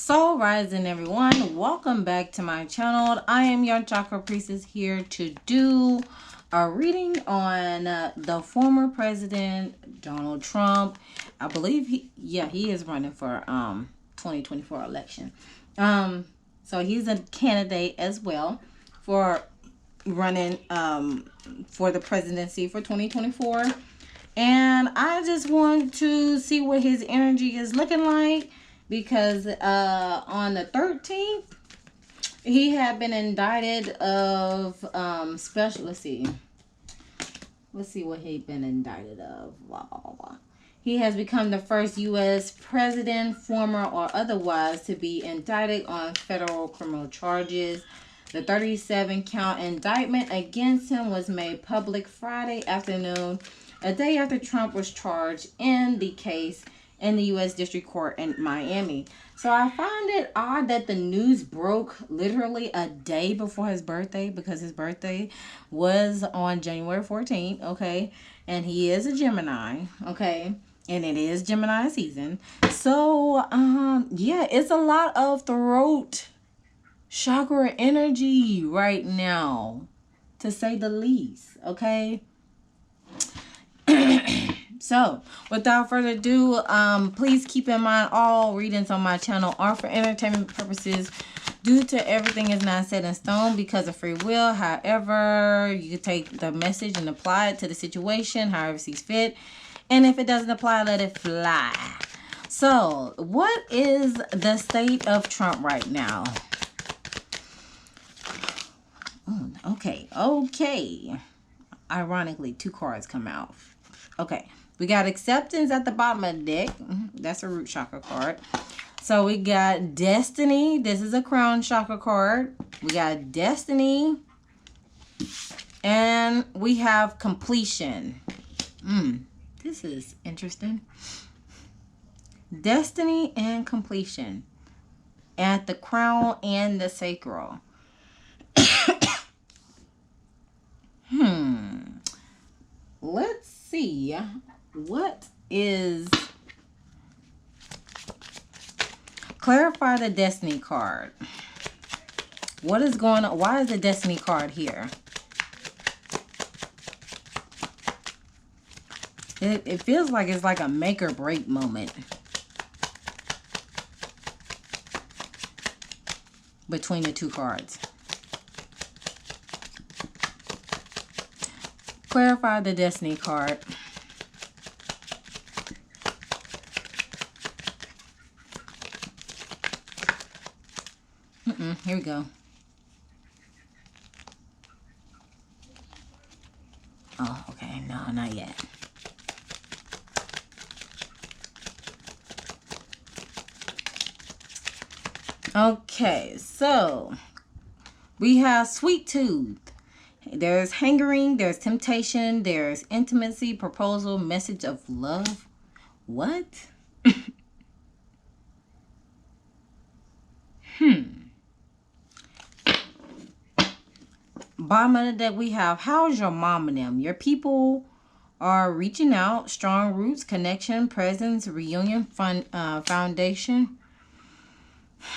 Soul Rising, everyone. Welcome back to my channel. I am your Chakra Priestess here to do a reading on the former president, Donald Trump. I believe he is running for 2024 election. So he's a candidate as well for running for the presidency for 2024. And I just want to see what his energy is looking like, because on the 13th he had been indicted of special, let's see what he'd been indicted of. He has become the first U.S. president, former or otherwise, to be indicted on federal criminal charges. The 37-count indictment against him was made public Friday afternoon, a day after Trump was charged in the case in the U.S. District Court in Miami. So I find it odd that the news broke literally a day before his birthday, because his birthday was on January 14th, okay? And he is a Gemini, okay? And it is Gemini season. So, yeah, it's a lot of throat chakra energy right now, to say the least, okay? So, without further ado, please keep in mind all readings on my channel are for entertainment purposes. Due to everything is not set in stone because of free will. However, you can take the message and apply it to the situation however sees fit. And if it doesn't apply, let it fly. So, what is the state of Trump right now? Oh, okay. Ironically, 2 cards come out. Okay. We got acceptance at the bottom of the deck. That's a root chakra card. So we got destiny. This is a crown chakra card. We got destiny. And we have completion. This is interesting. Destiny and completion at the crown and the sacral. Let's see. What is... Clarify the destiny card. What is going on? Why is the destiny card here? It feels like it's like a make or break moment between the 2 cards. Clarify the destiny card. Here we go. Oh, okay. No, not yet. Okay, so we have sweet tooth. There's hangering, there's temptation, there's intimacy, proposal, message of love. What? Bottom of the deck, we have, how's your mom and them? Your people are reaching out. Strong roots, connection, presence, reunion, foundation.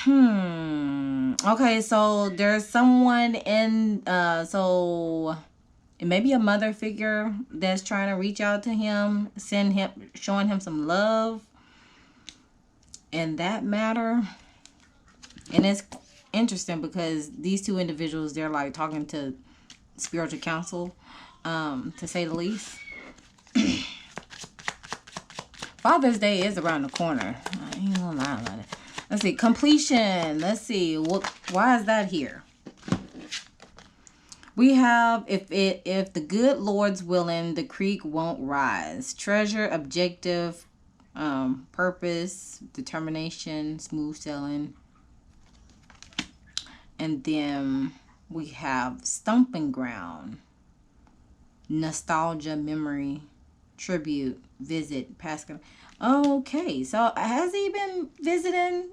Okay, so there's someone in, so it may be a mother figure that's trying to reach out to him, showing him some love in that matter. And it's interesting because these 2 individuals, they're like talking to spiritual counsel, to say the least. Father's Day is around the corner. I ain't gonna lie about it. Let's see, completion. Let's see, why is that here? We have, if the good Lord's willing, the creek won't rise. Treasure, objective, purpose, determination, smooth sailing. And then we have stomping ground, nostalgia, memory, tribute, visit, past. Okay, so has he been visiting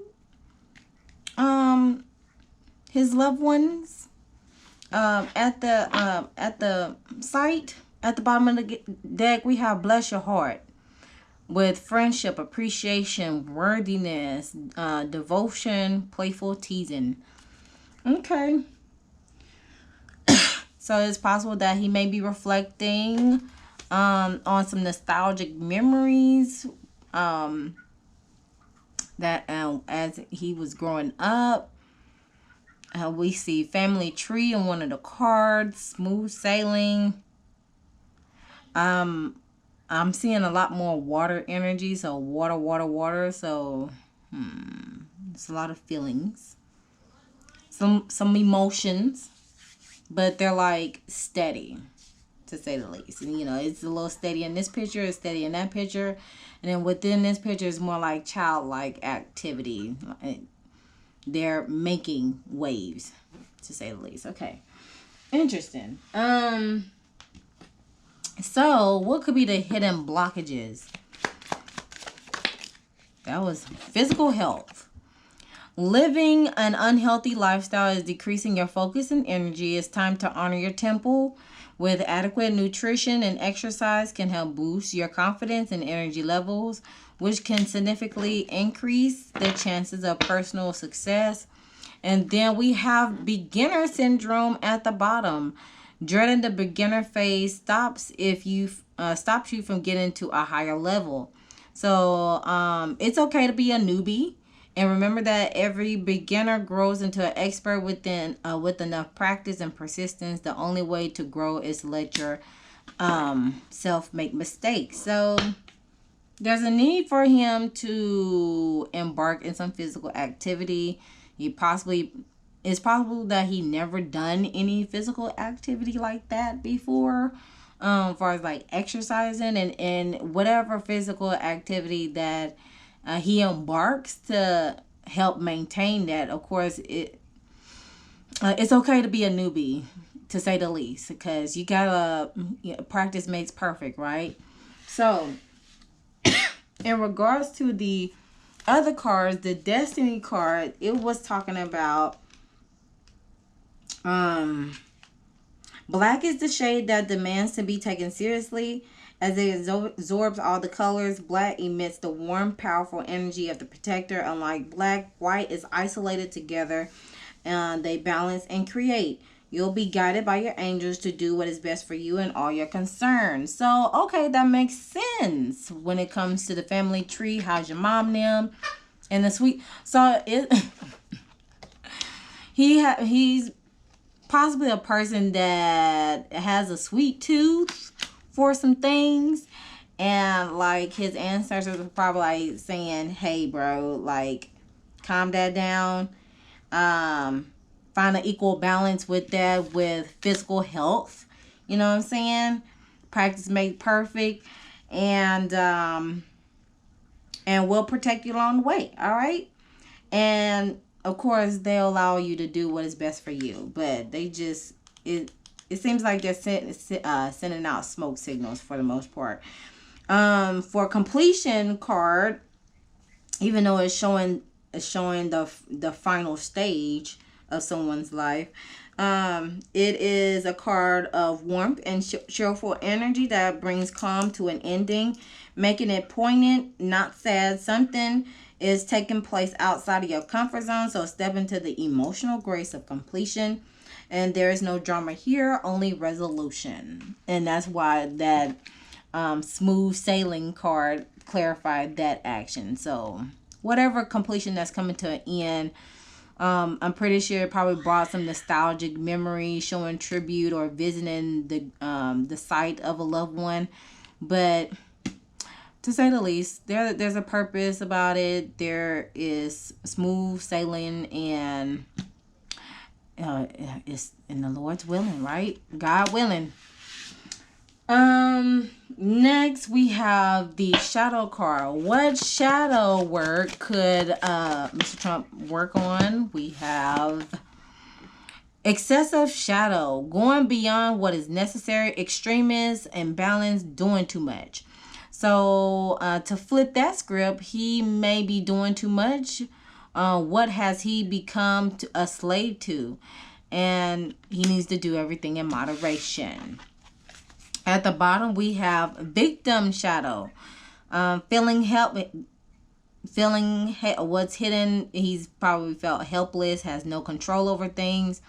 his loved ones at the site? At the bottom of the deck, we have bless your heart. with friendship, appreciation, worthiness, devotion, playful teasing. Okay. So it's possible that he may be reflecting on some nostalgic memories that as he was growing up. We see family tree in one of the cards, smooth sailing. I'm seeing a lot more water energy, so water, water, water. So it's a lot of feelings, some emotions, but they're like steady, to say the least. And it's a little steady in this picture, it's steady in that picture, and then within this picture is more like childlike activity. They're making waves, to say the least. Okay, interesting. So what could be the hidden blockages? That was physical health. Living an unhealthy lifestyle is decreasing your focus and energy. It's time to honor your temple. With adequate nutrition and exercise can help boost your confidence and energy levels, which can significantly increase the chances of personal success. And then we have beginner syndrome at the bottom. Dreading the beginner phase stops you from getting to a higher level. So it's okay to be a newbie. And remember that every beginner grows into an expert with enough practice and persistence. The only way to grow is to let your self make mistakes. So there's a need for him to embark in some physical activity. It's possible that he never done any physical activity like that before. Far as like exercising and whatever physical activity that he embarks to help maintain that. Of course, it's okay to be a newbie, to say the least, because you gotta practice makes perfect, right? So in regards to the other cards, the Destiny card, it was talking about black is the shade that demands to be taken seriously. As it absorbs all the colors, black emits the warm, powerful energy of the protector. Unlike black, white is isolated together, and they balance and create. You'll be guided by your angels to do what is best for you and all your concerns. So, okay, that makes sense when it comes to the family tree. How's your mom, them, and the sweet. So he's possibly a person that has a sweet tooth for some things, and like his ancestors are probably like saying, hey bro, like calm that down. Find an equal balance with that, with physical health, you know what I'm saying? Practice make perfect, and we'll protect you along the way. All right. And of course they'll allow you to do what is best for you, but they just it seems like they're sending out smoke signals for the most part. For completion card, even though it's showing the final stage of someone's life, it is a card of warmth and cheerful energy that brings calm to an ending, making it poignant, not sad. Something is taking place outside of your comfort zone, so step into the emotional grace of completion. And there is no drama here, only resolution. And that's why that smooth sailing card clarified that action. So whatever completion that's coming to an end, I'm pretty sure it probably brought some nostalgic memories, showing tribute or visiting the site of a loved one. But to say the least, there's a purpose about it. There is smooth sailing, and it's in the Lord's willing, right? God willing. Next we have the shadow card. What shadow work could Mr. Trump work on? We have excessive shadow, going beyond what is necessary, extremist, imbalance, doing too much. So to flip that script, he may be doing too much. What has he become a slave to? And he needs to do everything in moderation. At the bottom, we have victim shadow. Feeling help, what's hidden. He's probably felt helpless, has no control over things.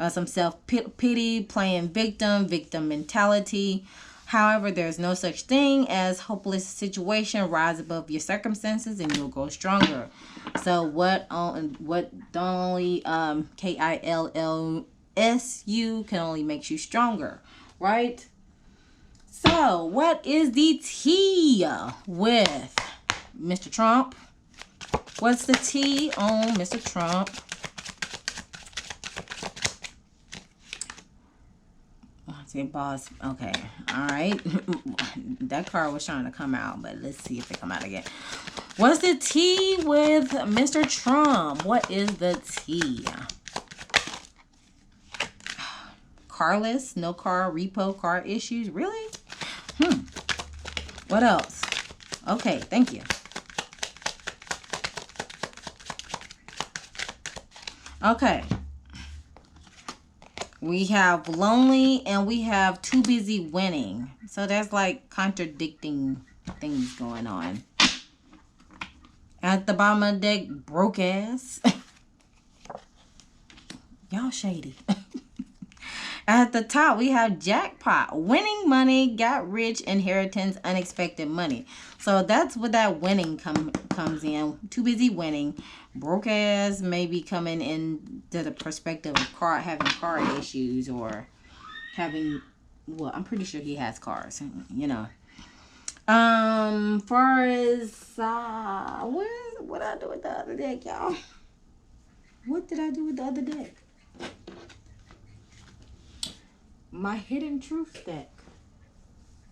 Some self-pity, playing victim mentality. However, there's no such thing as hopeless situation. Rise above your circumstances and you'll grow stronger. So what only KILLSU can only makes you stronger, right? So what is the tea with Mr. Trump? What's the tea on Mr. Trump? See, boss. Okay. All right. That card was trying to come out, but let's see if it come out again. What's the tea with Mr. Trump? What is the tea? Carless, no car, repo, car issues. Really? What else? Okay, thank you. Okay. We have lonely and we have too busy winning. So there's like contradicting things going on. At the bottom of the deck, broke ass. Y'all shady. At the top, we have jackpot. Winning money, got rich, inheritance, unexpected money. So that's what that winning comes in. Too busy winning. Broke ass maybe coming into the perspective of having car issues or having, well, I'm pretty sure he has cars, you know. Far as, what did I do with the other deck, y'all? What did I do with the other deck? My hidden truth deck.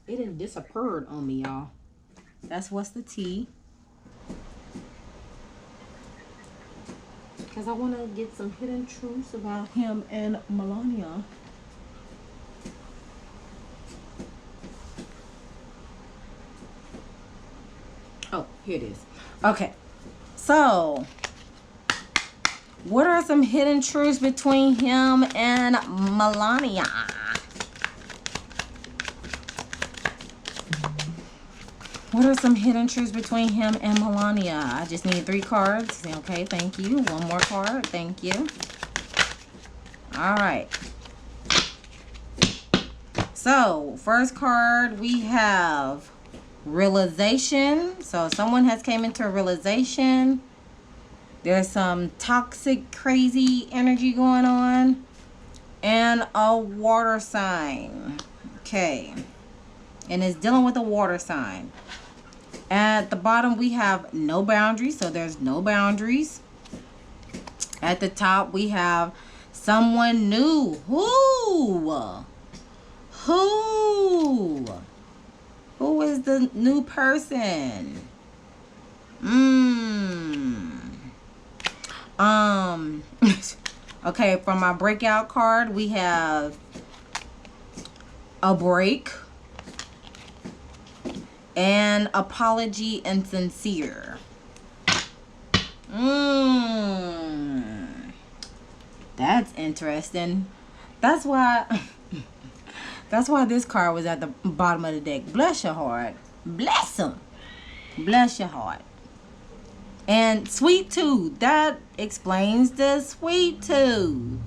It done disappeared on me, y'all. That's what's the tea. Because I want to get some hidden truths about him and Melania. Oh, here it is. Okay. So, what are some hidden truths between him and Melania? What are some hidden truths between him and Melania? I just need 3 cards. Okay, thank you. 1 more card. Thank you. All right. So, first card, we have realization. So, someone has came into a realization. There's some toxic, crazy energy going on. And a water sign. Okay. And it's dealing with a water sign. At the bottom, we have no boundaries. So there's no boundaries. At the top, we have someone new. Who? Who is the new person? Okay, from my breakout card, we have a break. And apology and sincere. That's interesting. That's why this card was at the bottom of the deck. Bless your heart. Bless him. Bless your heart. And sweet tooth. That explains the sweet tooth.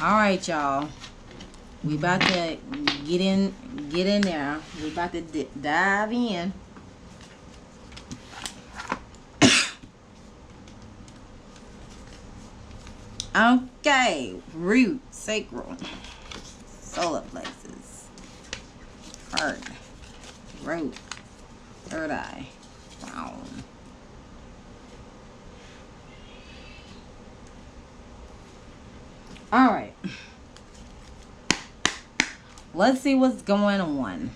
All right, y'all. We about to get in there. We about to dive in. Okay, root, sacral, solar plexus, heart, root, third eye, crown. All right. Let's see what's going on.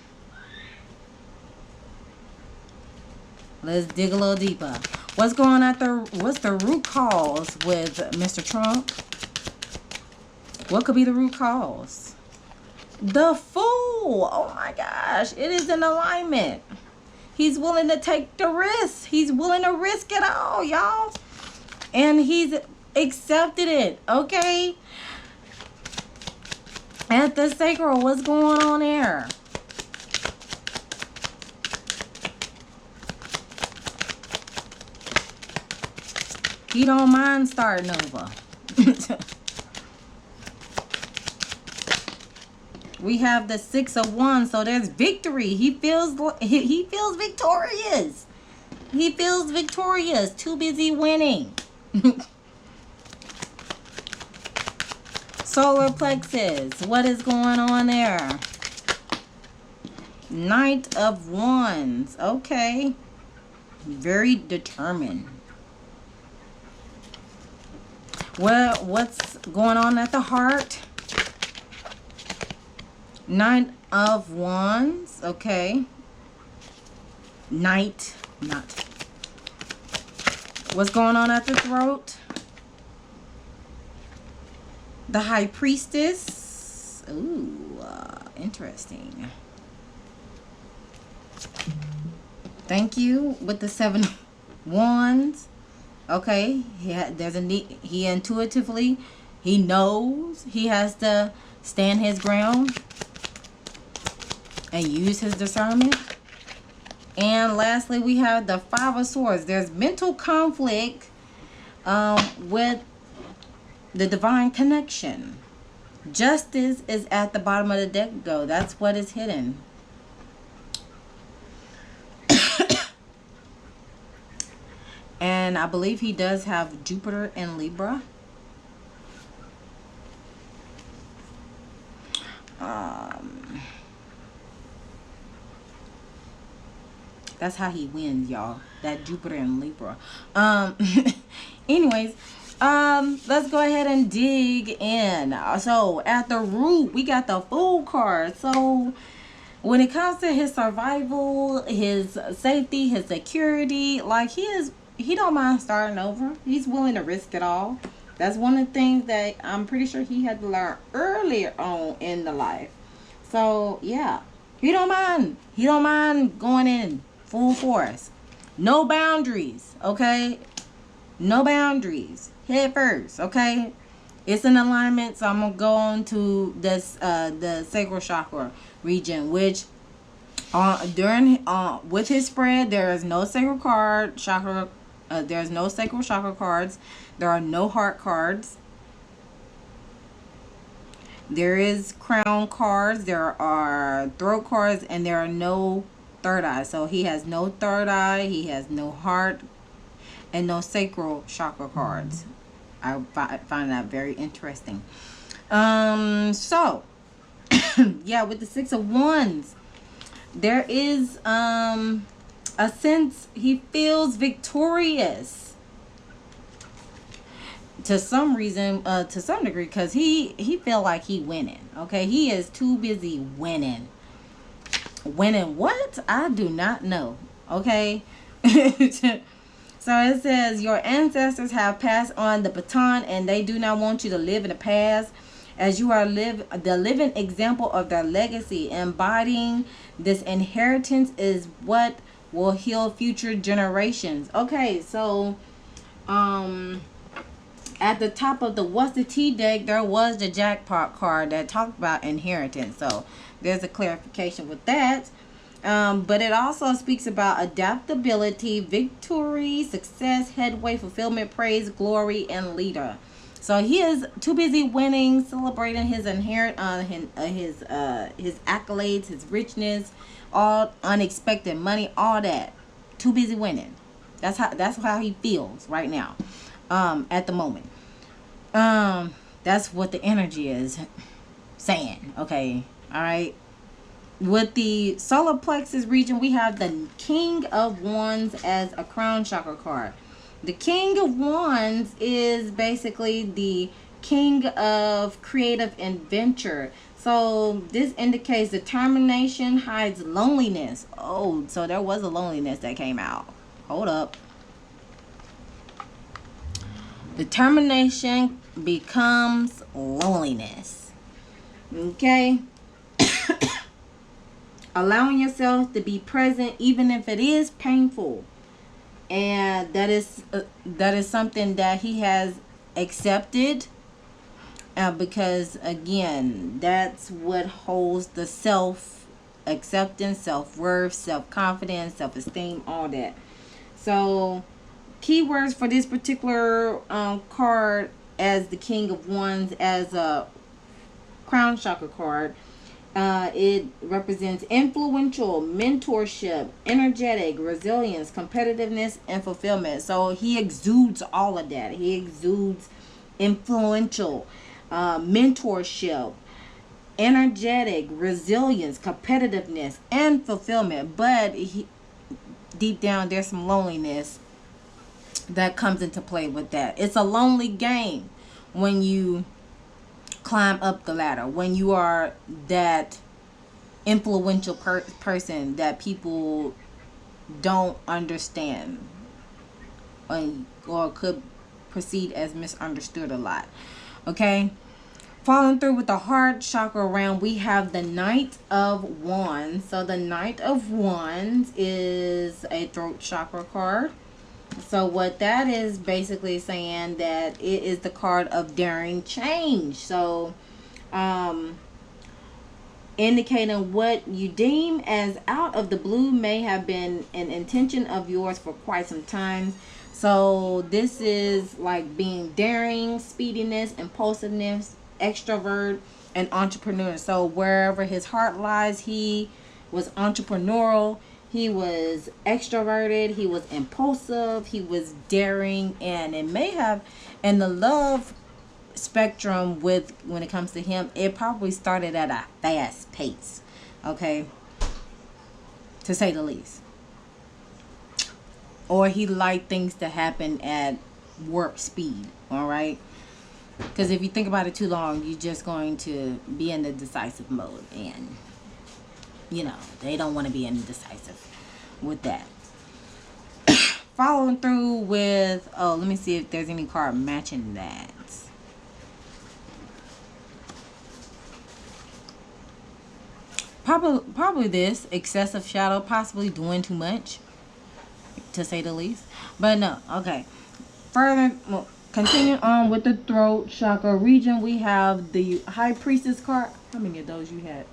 Let's dig a little deeper. What's going on what's the root cause with Mr. Trump? What could be the root cause? The Fool. Oh my gosh. It is in alignment. He's willing to take the risk. He's willing to risk it all, y'all. And he's accepted it, okay? At the sacral, what's going on there? He don't mind starting over. We have the 6 of Wands, so there's victory. He feels victorious. He feels victorious. Too busy winning. Solar plexus. What is going on there? Knight of Wands. Okay. Very determined. Well, what's going on at the heart? Knight of Wands. Okay. Knight. Not. What's going on at the throat? The High Priestess. Ooh, interesting. Thank you. With the 7 of Wands. Okay, there's a need. He intuitively, he knows he has to stand his ground and use his discernment. And lastly, we have the 5 of Swords. There's mental conflict with the divine connection. Justice is at the bottom of the deck, though. That's what is hidden. And I believe he does have Jupiter in Libra. That's how he wins, y'all. That Jupiter in Libra. Anyways, let's go ahead and dig in. So at the root, we got the Fool card. So when it comes to his survival, his safety, his security, like he don't mind starting over. He's willing to risk it all. That's one of the things that I'm pretty sure he had to learn earlier on in the life. So yeah, he don't mind. He don't mind going in full force. No boundaries, okay? No boundaries. Head first, okay? It's in alignment, so I'm gonna go on to this the sacral chakra region, which with his spread, there is no sacral card chakra. There's no sacral chakra cards. There are no heart cards. There is crown cards. There are throat cards, and there are no third eye. So he has no third eye. He has no heart, and no sacral chakra cards. I find that very interesting. So yeah, with the 6 of Wands, there is a sense he feels victorious to some reason, to some degree, because he feel like he winning. Okay, he is too busy winning. Winning what? I do not know. Okay. So it says your ancestors have passed on the baton, and they do not want you to live in the past, as you are the living example of their legacy. Embodying this inheritance is what will heal future generations. Okay, so at the top of the What's the Tea deck, there was the jackpot card that talked about inheritance. So there's a clarification with that. But it also speaks about adaptability, victory, success, headway, fulfillment, praise, glory, and leader. So he is too busy winning, celebrating his his accolades, his richness, all unexpected money, all that. Too busy winning. That's how he feels right now, at the moment. That's what the energy is saying. Okay, all right. With the solar plexus region, we have the King of Wands as a crown chakra card. The King of Wands is basically the king of creative adventure. So this indicates determination hides loneliness. Oh, so there was a loneliness that came out. Hold up. Determination becomes loneliness. Okay. Allowing yourself to be present even if it is painful. And that is something that he has accepted. Because again, that's what holds the self acceptance, self worth, self confidence, self esteem, all that. So, keywords for this particular card as the King of Wands, as a crown chakra card. It represents influential, mentorship, energetic, resilience, competitiveness, and fulfillment. So he exudes all of that. He exudes influential, mentorship, energetic, resilience, competitiveness, and fulfillment. But deep down, there's some loneliness that comes into play with that. It's a lonely game when you climb up the ladder, when you are that influential person that people don't understand, or could perceive as misunderstood a lot. Okay, following through with the heart chakra round, we have the Knight of Wands. So the Knight of Wands is a throat chakra card. So what that is basically saying that it is the card of daring change. So indicating what you deem as out of the blue may have been an intention of yours for quite some time. So this is like being daring, speediness, impulsiveness, extrovert, and entrepreneur. So wherever his heart lies, he was entrepreneurial, he was extroverted, he was impulsive, he was daring, and it may have, and the love spectrum with when it comes to him, it probably started at a fast pace, okay, to say the least. Or he liked things to happen at warp speed, all right? Because if you think about it too long, you're just going to be in the decisive mode, and you know they don't want to be indecisive with that. Following through with, oh, let me see if there's any card matching that. Probably this excessive shadow, possibly doing too much, to say the least. But no, okay. Further, well, continuing on with the throat chakra region, we have the High Priestess card. How many of those you had?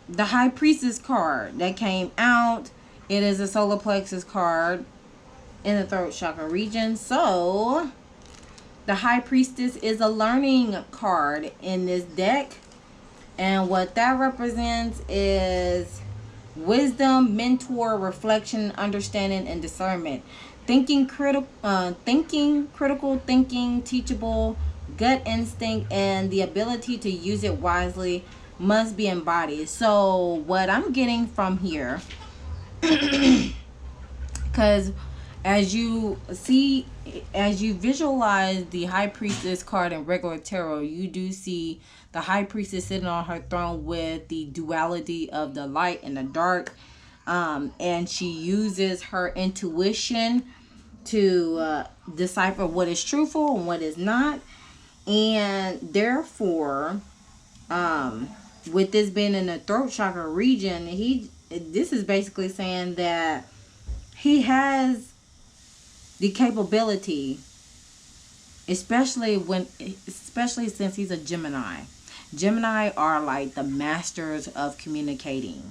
The High Priestess card that came out. It is a solar plexus card in the throat chakra region. So the High Priestess is a learning card in this deck. And what that represents is wisdom, mentor, reflection, understanding, and discernment. Thinking, critical thinking, teachable, gut instinct, and the ability to use it wisely must be embodied. So what I'm getting from here, because as you see, as you visualize the High Priestess card in regular tarot, you do see the High Priestess sitting on her throne with the duality of the light and the dark. And she uses her intuition to decipher what is truthful and what is not. And therefore, with this being in the throat chakra region, this is basically saying that he has the capability, especially since he's a Gemini. Gemini are like the masters of communicating.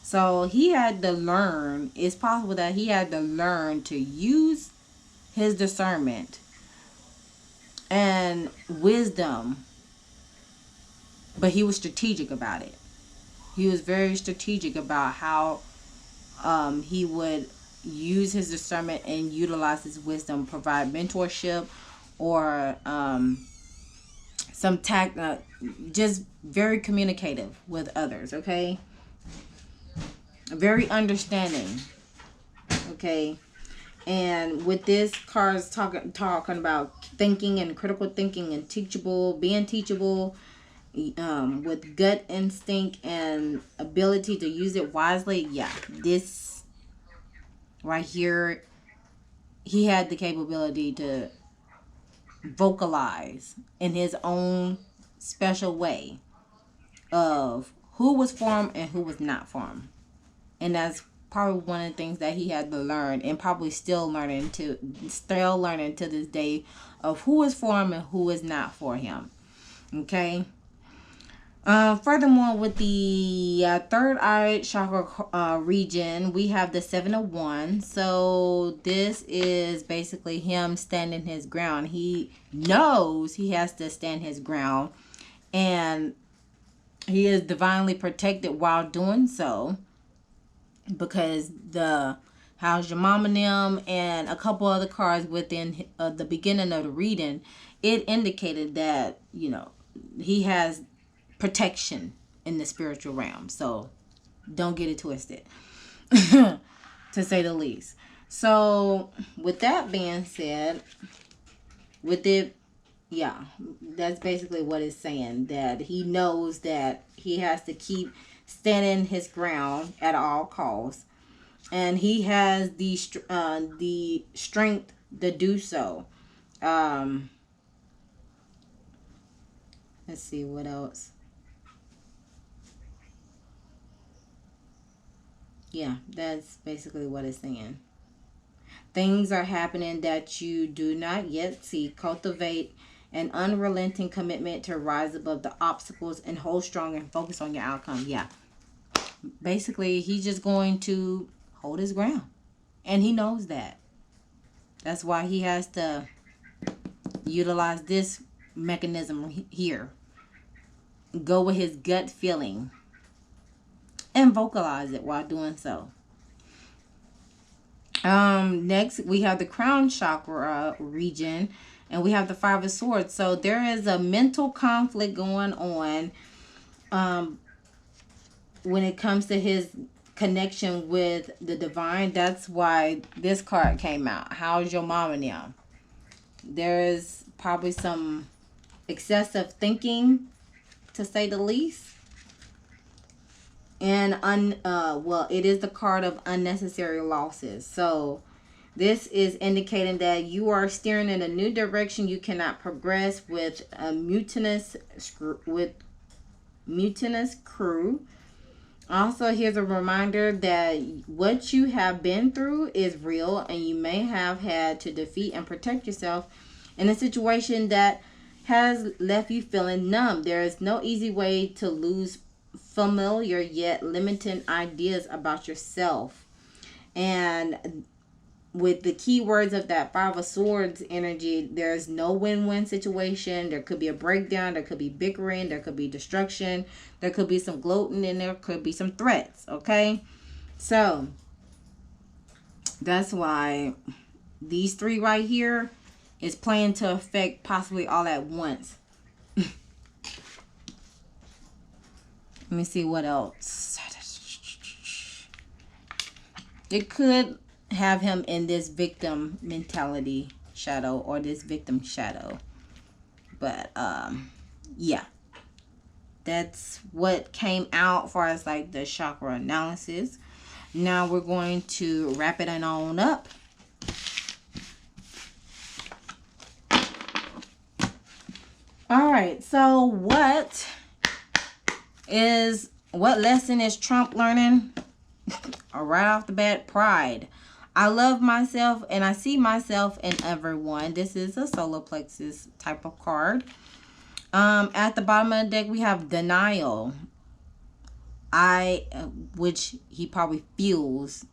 So he had to learn, it's possible that he had to learn to use his discernment and wisdom, but he was strategic about it. He was very strategic about how he would use his discernment and utilize his wisdom, provide mentorship, or some just very communicative with others, okay? Very understanding, okay? And with this card is talking about thinking and critical thinking and being teachable, with gut instinct and ability to use it wisely. Yeah, this right here, he had the capability to vocalize in his own special way of who was for him and who was not for him. And that's probably one of the things that he had to learn, and probably still learning to this day, of who is for him and who is not for him. Okay. Furthermore, with the third eye chakra region, we have the Seven of Wands. So this is basically him standing his ground. He knows he has to stand his ground, and he is divinely protected while doing so, because the How's Your Mama Them and a couple other cards within the beginning of the reading, it indicated that, you know, he has protection in the spiritual realm. So don't get it twisted, to say the least. So with that being said, with it, yeah, that's basically what it's saying, that he knows that he has to keep standing his ground at all costs, and he has the strength to do so. Let's see what else. Yeah, that's basically what it's saying. Things are happening that you do not yet see. Cultivate an unrelenting commitment to rise above the obstacles and hold strong and focus on your outcome. Yeah. Basically, he's just going to hold his ground. And he knows that. That's why he has to utilize this mechanism here. Go with his gut feeling and vocalize it while doing so. Next, we have the crown chakra region, and we have the Five of Swords. So there is a mental conflict going on when it comes to his connection with the divine. That's why this card came out. How's your mama now? There is probably some excessive thinking, to say the least. And well, it is the card of unnecessary losses. So this is indicating that you are steering in a new direction. You cannot progress with a mutinous crew. Also, here's a reminder that what you have been through is real, and you may have had to defeat and protect yourself in a situation that has left you feeling numb. There is no easy way to lose familiar yet limiting ideas about yourself. And with the key words of that Five of Swords energy, there's no win-win situation. There could be a breakdown. There could be bickering. There could be destruction. There could be some gloating, and there could be some threats. Okay? So that's why these three right here is playing to affect possibly all at once. Let me see what else. It could have him in this victim mentality shadow, or this victim shadow. But yeah, that's what came out far as like the chakra analysis. Now we're going to wrap it on up. All right, so what lesson is Trump learning? Right off the bat, pride. I love myself and I see myself in everyone. This is a solar plexus type of card. At the bottom of the deck, we have denial. Which he probably feels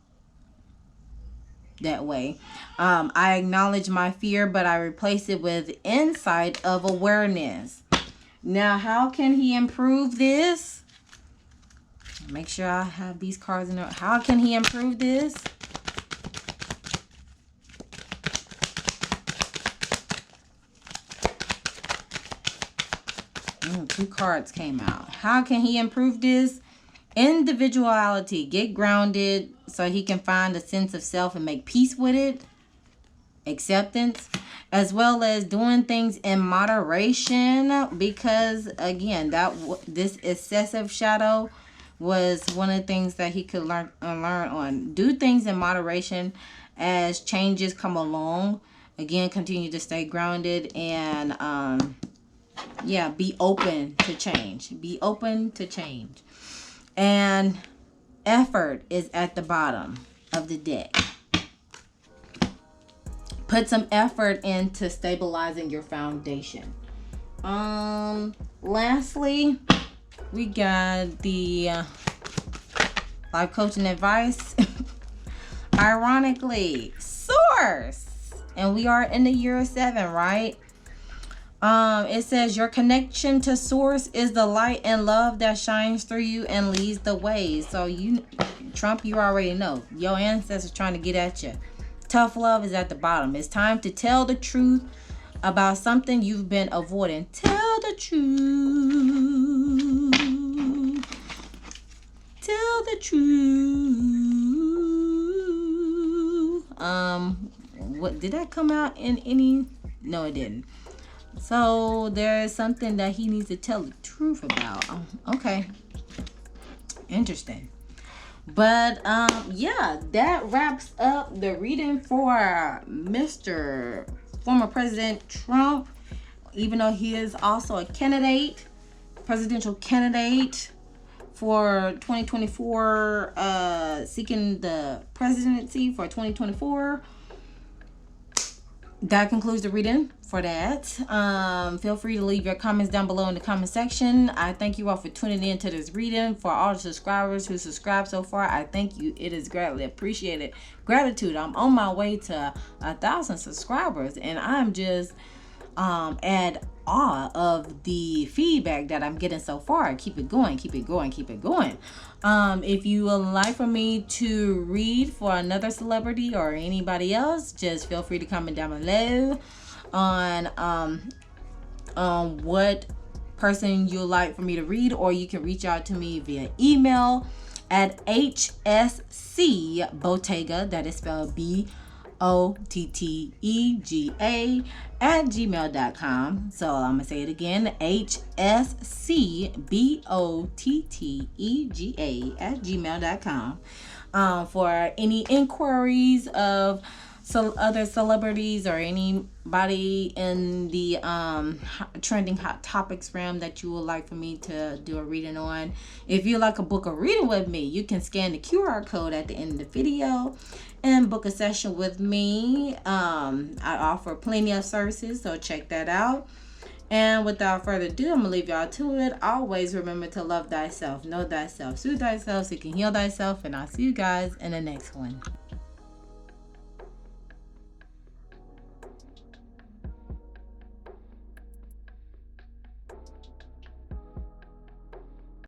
that way. I acknowledge my fear, but I replace it with insight of awareness. Now, how can he improve this? Make sure I have these cards in there. How can he improve this? Two cards came out. How can he improve this? Individuality. Get grounded so he can find a sense of self and make peace with it. Acceptance. As well as doing things in moderation, because again, this excessive shadow was one of the things that he could learn on. Do things in moderation as changes come along. Again, continue to stay grounded, and yeah, be open to change. Be open to change. And effort is at the bottom of the deck. Put some effort into stabilizing your foundation. Lastly, we got the life coaching advice. Ironically, Source. And we are in the year 7, right? It says your connection to Source is the light and love that shines through you and leads the way. So you, Trump, you already know. Your ancestors trying to get at you. Tough love is at the bottom. It's time to tell the truth about something you've been avoiding. Tell the truth. Tell the truth. What did that come out in any? No, it didn't. So there is something that he needs to tell the truth about. Okay. Interesting. But yeah, that wraps up the reading for Mr. former President Trump, even though he is also a candidate, presidential candidate for 2024, seeking the presidency for 2024. That concludes the reading for that. Feel free to leave your comments down below in the comment section. I thank you all for tuning in to this reading. For all the subscribers who subscribed so far, I thank you. It is greatly appreciated. Gratitude. I'm on my way to 1,000 subscribers, and I'm just at awe of the feedback that I'm getting so far. Keep it going, keep it going, keep it going. If you would like for me to read for another celebrity or anybody else, just feel free to comment down below on what person you'd like for me to read, or you can reach out to me via email at hscbottega, that is spelled BOTTEGA @gmail.com. So I'm gonna say it again, hscbottega @gmail.com, for any inquiries of other celebrities or anybody in the trending hot topics realm that you would like for me to do a reading on. If you like a book a reading with me, you can scan the QR code at the end of the video and book a session with me. I offer plenty of services, so check that out. And without further ado, I'm gonna leave y'all to it. Always remember to love thyself, know thyself, soothe thyself, so you can heal thyself, and I'll see you guys in the next one.